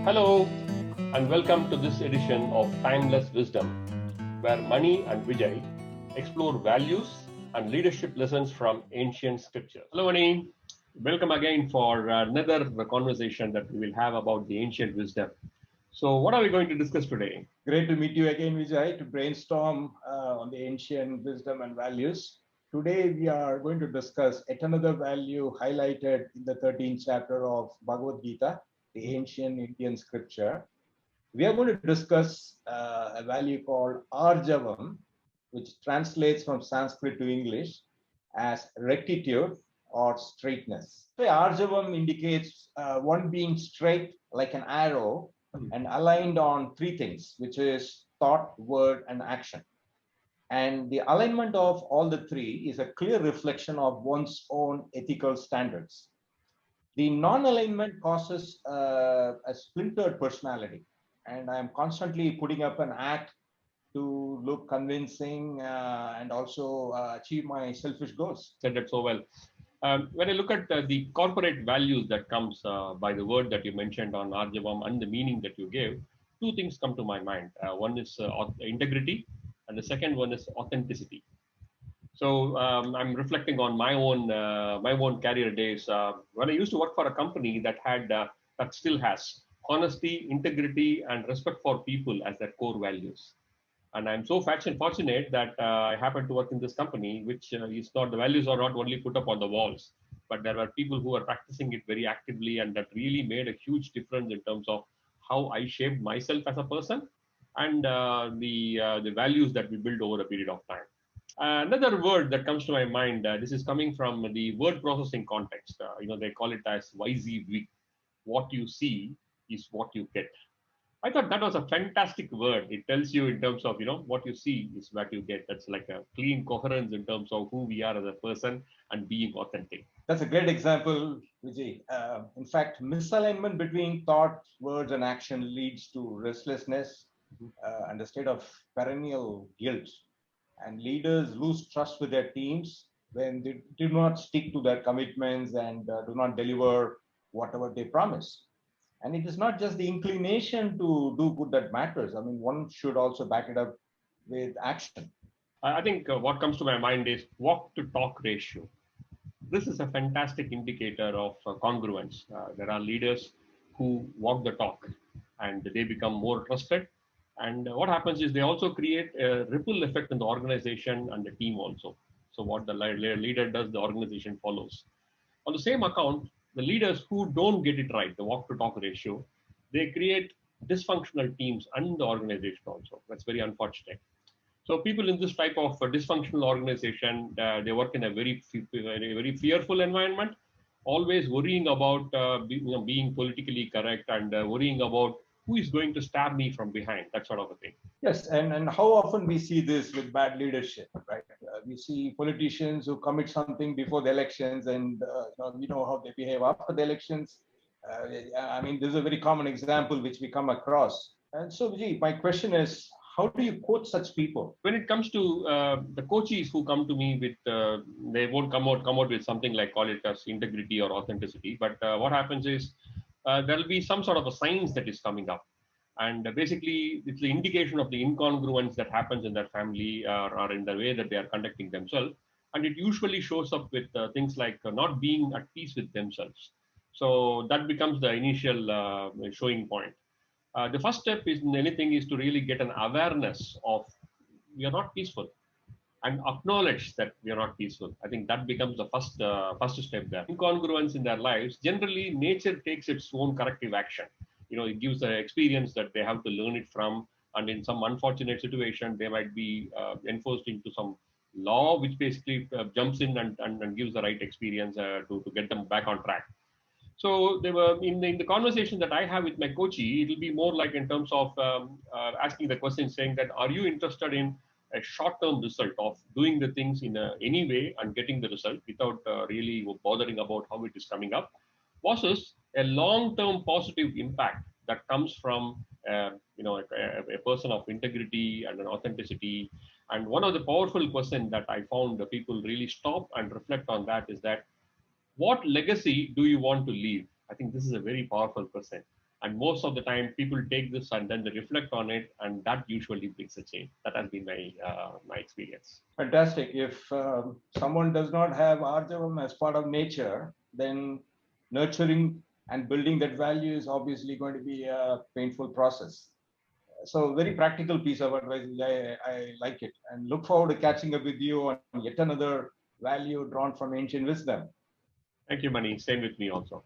Hello, and welcome to this edition of Timeless Wisdom, where Mani and Vijay explore values and leadership lessons from ancient scripture. Hello, Mani. Welcome again for another conversation that we will have about the ancient wisdom. So, what are we going to discuss today? Great to meet you again, Vijay, to brainstorm on the ancient wisdom and values. Today, we are going to discuss yet another value highlighted in the 13th chapter of Bhagavad Gita, the ancient Indian scripture. We are going to discuss a value called Aarjavam, which translates from Sanskrit to English as rectitude or straightness. So, Aarjavam indicates one being straight like an arrow and aligned on three things, which is thought, word, and action. And the alignment of all the three is a clear reflection of one's own ethical standards. The non-alignment causes a splintered personality, and I'm constantly putting up an act to look convincing and also achieve my selfish goals. Said that so well. When I look at the corporate values that comes by the word that you mentioned on Arjavam and the meaning that you gave, two things come to my mind. One is integrity, and the second one is authenticity. So I'm reflecting on my own career days when I used to work for a company that still has honesty, integrity, and respect for people as their core values. And I'm so fortunate that I happen to work in this company, which is not the values are not only put up on the walls, but there were people who are practicing it very actively, and that really made a huge difference in terms of how I shaped myself as a person and the values that we build over a period of time. Another word that comes to my mind, this is coming from the word processing context. They call it as YZV. What you see is what you get. I thought that was a fantastic word. It tells you in terms of, what you see is what you get. That's like a clean coherence in terms of who we are as a person and being authentic. That's a great example, Vijay. In fact, misalignment between thought, words, and action leads to restlessness and a state of perennial guilt. And leaders lose trust with their teams when they do not stick to their commitments and do not deliver whatever they promise. And it is not just the inclination to do good that matters. I mean, one should also back it up with action. I think what comes to my mind is walk to talk ratio. This is a fantastic indicator of congruence. There are leaders who walk the talk and they become more trusted. And what happens is they also create a ripple effect in the organization and the team also. So what the leader does, the organization follows. On the same account, the leaders who don't get it right, the walk to talk ratio, they create dysfunctional teams and the organization also. That's very unfortunate. So people in this type of dysfunctional organization, they work in a very fearful environment, always worrying about being politically correct and worrying about who is going to stab me from behind, that sort of a thing. Yes, and how often we see this with bad leadership, right? We see politicians who commit something before the elections, and we know how they behave after the elections. I mean, this is a very common example which we come across. And so, Vijay, my question is, how do you coach such people? When it comes to the coaches who come to me with, they won't come out with something like call it as integrity or authenticity. But what happens is there will be some sort of a signs that is coming up, and basically it's the indication of the incongruence that happens in their family or in the way that they are conducting themselves, and it usually shows up with things like not being at peace with themselves. So that becomes the initial showing point. The first step is in anything is to really get an awareness of we are not peaceful and acknowledge that we are not peaceful. I think that becomes the first step there. Incongruence in their lives, generally nature takes its own corrective action. It gives the experience that they have to learn it from, and in some unfortunate situation, they might be enforced into some law which basically jumps in and gives the right experience to get them back on track. So they were in the conversation that I have with my coachee, it'll be more like in terms of asking the question, saying that are you interested in a short-term result of doing the things in any way and getting the result without really bothering about how it is coming up, versus a long-term positive impact that comes from a person of integrity and an authenticity. And one of the powerful questions that I found the people really stop and reflect on that is that What legacy do you want to leave? I think this is a very powerful question. And most of the time, people take this and then they reflect on it, and that usually brings a change. That has been my experience. Fantastic. If someone does not have Aarjavam as part of nature, then nurturing and building that value is obviously going to be a painful process. So very practical piece of advice. I like it and look forward to catching up with you on yet another value drawn from ancient wisdom. Thank you, Mani. Same with me also.